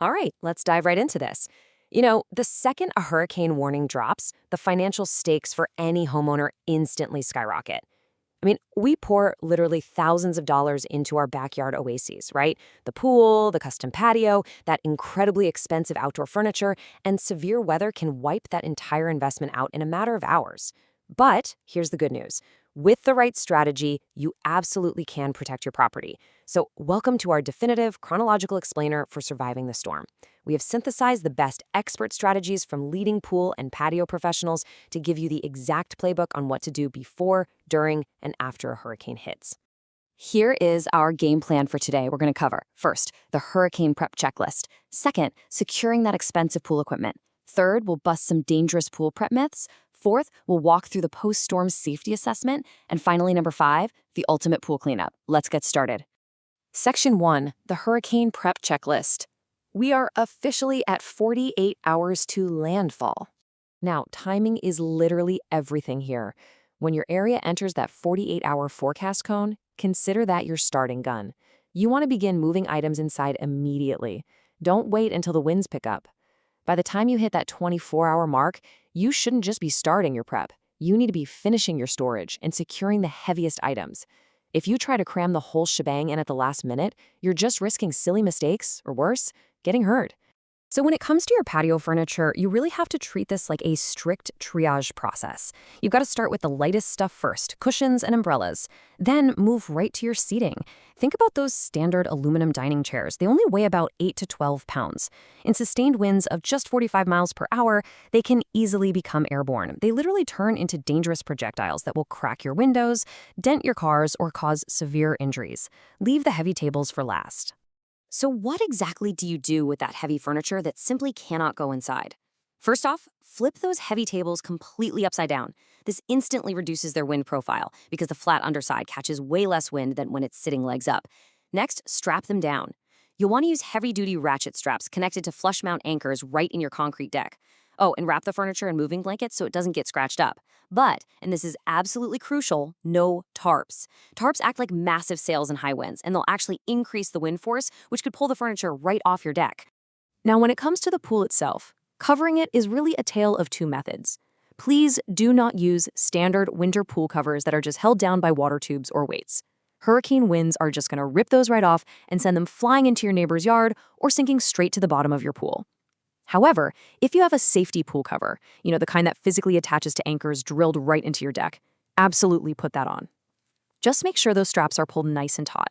All right, let's dive right into this. The second a hurricane warning drops, the financial stakes for any homeowner instantly skyrocket. We pour literally thousands of dollars into our backyard oases, right? The pool, the custom patio, that incredibly expensive outdoor furniture, and severe weather can wipe that entire investment out in a matter of hours. But here's the good news. With the right strategy, you absolutely can protect your property. So, welcome to our definitive chronological explainer for surviving the storm. We have synthesized the best expert strategies from leading pool and patio professionals to give you the exact playbook on what to do before, during, and after a hurricane hits. Here is our game plan for today. We're going to cover, first, the hurricane prep checklist. Second, securing that expensive pool equipment. Third, we'll bust some dangerous pool prep myths. Fourth, we'll walk through the post-storm safety assessment. And finally, number 5, the ultimate pool cleanup. Let's get started. Section 1, the hurricane prep checklist. We are officially at 48 hours to landfall. Now, timing is literally everything here. When your area enters that 48-hour forecast cone, consider that your starting gun. You want to begin moving items inside immediately. Don't wait until the winds pick up. By the time you hit that 24-hour mark, you shouldn't just be starting your prep. You need to be finishing your storage and securing the heaviest items. If you try to cram the whole shebang in at the last minute, you're just risking silly mistakes, or worse, getting hurt. So when it comes to your patio furniture, you really have to treat this like a strict triage process. You've got to start with the lightest stuff first, cushions and umbrellas. Then move right to your seating. Think about those standard aluminum dining chairs. They only weigh about 8 to 12 pounds. In sustained winds of just 45 miles per hour, they can easily become airborne. They literally turn into dangerous projectiles that will crack your windows, dent your cars, or cause severe injuries. Leave the heavy tables for last. So what exactly do you do with that heavy furniture that simply cannot go inside? First off, flip those heavy tables completely upside down. This instantly reduces their wind profile because the flat underside catches way less wind than when it's sitting legs up. Next, strap them down. You'll want to use heavy-duty ratchet straps connected to flush mount anchors right in your concrete deck. Oh, and wrap the furniture in moving blankets so it doesn't get scratched up. But, and this is absolutely crucial, no tarps. Tarps act like massive sails in high winds, and they'll actually increase the wind force, which could pull the furniture right off your deck. Now, when it comes to the pool itself, covering it is really a tale of two methods. Please do not use standard winter pool covers that are just held down by water tubes or weights. Hurricane winds are just going to rip those right off and send them flying into your neighbor's yard or sinking straight to the bottom of your pool. However, if you have a safety pool cover, the kind that physically attaches to anchors drilled right into your deck, absolutely put that on. Just make sure those straps are pulled nice and taut,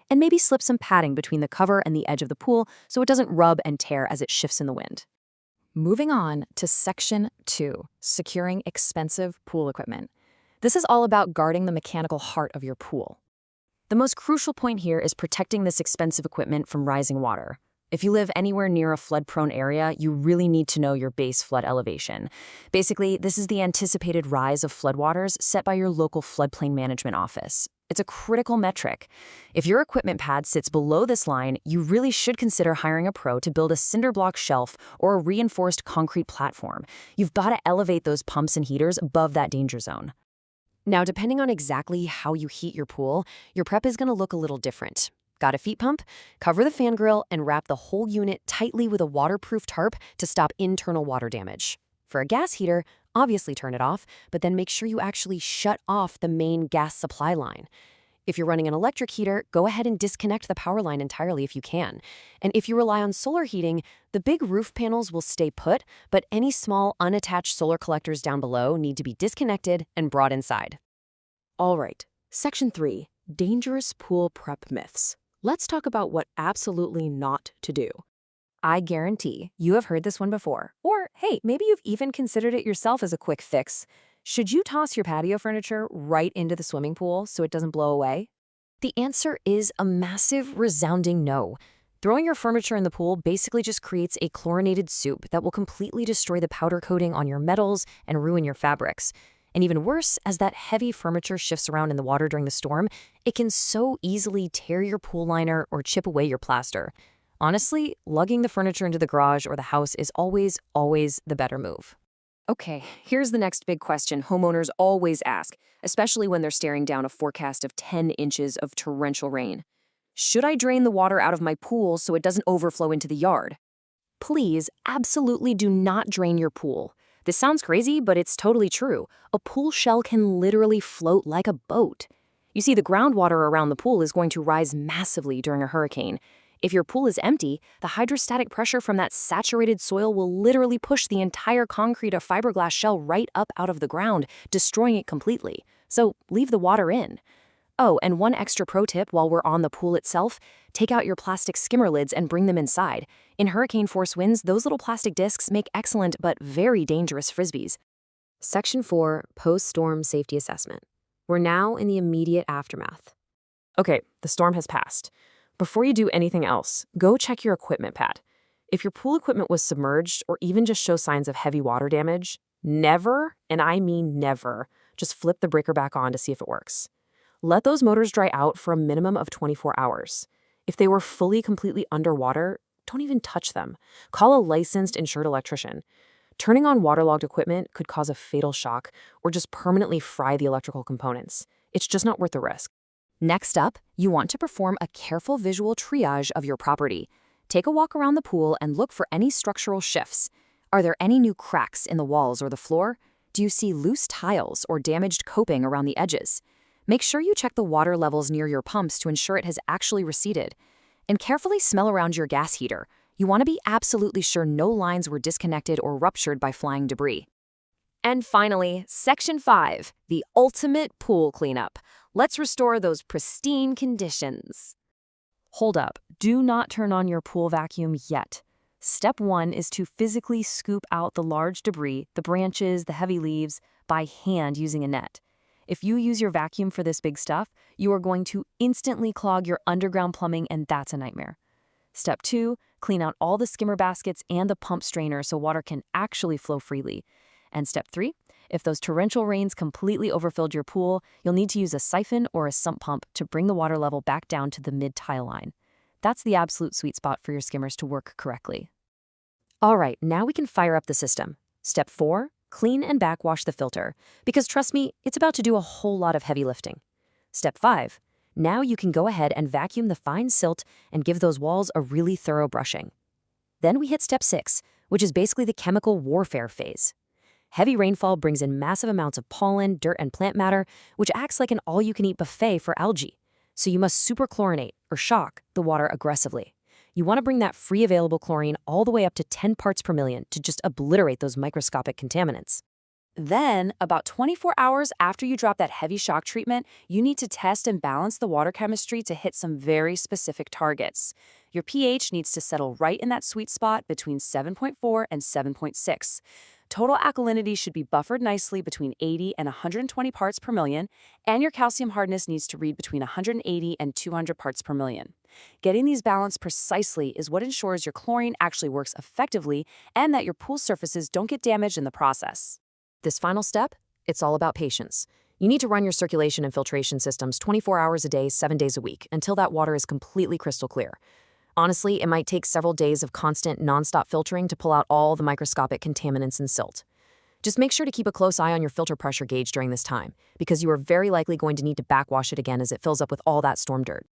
and maybe slip some padding between the cover and the edge of the pool so it doesn't rub and tear as it shifts in the wind. Moving on to Section 2, securing expensive pool equipment. This is all about guarding the mechanical heart of your pool. The most crucial point here is protecting this expensive equipment from rising water. If you live anywhere near a flood-prone area, you really need to know your base flood elevation. Basically, this is the anticipated rise of floodwaters set by your local floodplain management office. It's a critical metric. If your equipment pad sits below this line, you really should consider hiring a pro to build a cinder block shelf or a reinforced concrete platform. You've got to elevate those pumps and heaters above that danger zone. Now, depending on exactly how you heat your pool, your prep is going to look a little different. Got a feet pump? Cover the fan grill and wrap the whole unit tightly with a waterproof tarp to stop internal water damage. For a gas heater, obviously turn it off, but then make sure you actually shut off the main gas supply line. If you're running an electric heater, go ahead and disconnect the power line entirely if you can. And if you rely on solar heating, the big roof panels will stay put, but any small unattached solar collectors down below need to be disconnected and brought inside. All right, Section 3, dangerous pool prep myths. Let's talk about what absolutely not to do. I guarantee you have heard this one before, or hey, maybe you've even considered it yourself as a quick fix. Should you toss your patio furniture right into the swimming pool so it doesn't blow away? The answer is a massive, resounding no. Throwing your furniture in the pool basically just creates a chlorinated soup that will completely destroy the powder coating on your metals and ruin your fabrics. And even worse, as that heavy furniture shifts around in the water during the storm, it can so easily tear your pool liner or chip away your plaster. Honestly, lugging the furniture into the garage or the house is always the better move. Okay, here's the next big question homeowners always ask, especially when they're staring down a forecast of 10 inches of torrential rain. Should I drain the water out of my pool so it doesn't overflow into the yard? Please, absolutely do not drain your pool. This sounds crazy, but it's totally true. A pool shell can literally float like a boat. You see, the groundwater around the pool is going to rise massively during a hurricane. If your pool is empty, the hydrostatic pressure from that saturated soil will literally push the entire concrete or fiberglass shell right up out of the ground, destroying it completely. So leave the water in. Oh, and one extra pro tip while we're on the pool itself, take out your plastic skimmer lids and bring them inside. In hurricane force winds, those little plastic discs make excellent but very dangerous frisbees. Section 4, Post-Storm Safety Assessment. We're now in the immediate aftermath. Okay, the storm has passed. Before you do anything else, go check your equipment pad. If your pool equipment was submerged or even just shows signs of heavy water damage, never, and I mean never, just flip the breaker back on to see if it works. Let those motors dry out for a minimum of 24 hours. If they were completely underwater, don't even touch them. Call a licensed, insured electrician. Turning on waterlogged equipment could cause a fatal shock or just permanently fry the electrical components. It's just not worth the risk. Next up, you want to perform a careful visual triage of your property. Take a walk around the pool and look for any structural shifts. Are there any new cracks in the walls or the floor? Do you see loose tiles or damaged coping around the edges? Make sure you check the water levels near your pumps to ensure it has actually receded. And carefully smell around your gas heater. You want to be absolutely sure no lines were disconnected or ruptured by flying debris. And finally, Section 5, the ultimate pool cleanup. Let's restore those pristine conditions. Hold up, do not turn on your pool vacuum yet. Step 1 is to physically scoop out the large debris, the branches, the heavy leaves, by hand using a net. If you use your vacuum for this big stuff, you are going to instantly clog your underground plumbing, and that's a nightmare. Step 2, clean out all the skimmer baskets and the pump strainer so water can actually flow freely. And step 3, if those torrential rains completely overfilled your pool, you'll need to use a siphon or a sump pump to bring the water level back down to the mid-tile line. That's the absolute sweet spot for your skimmers to work correctly. All right, now we can fire up the system. Step 4, clean and backwash the filter, because trust me, it's about to do a whole lot of heavy lifting. Step 5, now you can go ahead and vacuum the fine silt and give those walls a really thorough brushing. Then we hit step 6, which is basically the chemical warfare phase. Heavy rainfall brings in massive amounts of pollen, dirt, and plant matter, which acts like an all-you-can-eat buffet for algae. So you must superchlorinate, or shock, the water aggressively. You want to bring that free available chlorine all the way up to 10 parts per million to just obliterate those microscopic contaminants. Then, about 24 hours after you drop that heavy shock treatment, you need to test and balance the water chemistry to hit some very specific targets. Your pH needs to settle right in that sweet spot between 7.4 and 7.6. Total alkalinity should be buffered nicely between 80 and 120 parts per million, and your calcium hardness needs to read between 180 and 200 parts per million. Getting these balanced precisely is what ensures your chlorine actually works effectively and that your pool surfaces don't get damaged in the process. This final step, it's all about patience. You need to run your circulation and filtration systems 24 hours a day, 7 days a week, until that water is completely crystal clear. Honestly, it might take several days of constant, nonstop filtering to pull out all the microscopic contaminants and silt. Just make sure to keep a close eye on your filter pressure gauge during this time, because you are very likely going to need to backwash it again as it fills up with all that storm dirt.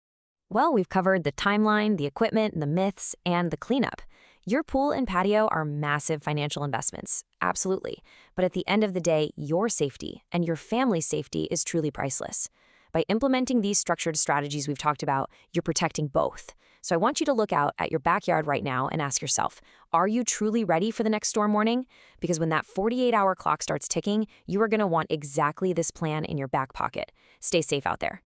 Well, we've covered the timeline, the equipment, the myths, and the cleanup. Your pool and patio are massive financial investments, absolutely. But at the end of the day, your safety and your family's safety is truly priceless. By implementing these structured strategies we've talked about, you're protecting both. So I want you to look out at your backyard right now and ask yourself, are you truly ready for the next storm warning? Because when that 48-hour clock starts ticking, you are going to want exactly this plan in your back pocket. Stay safe out there.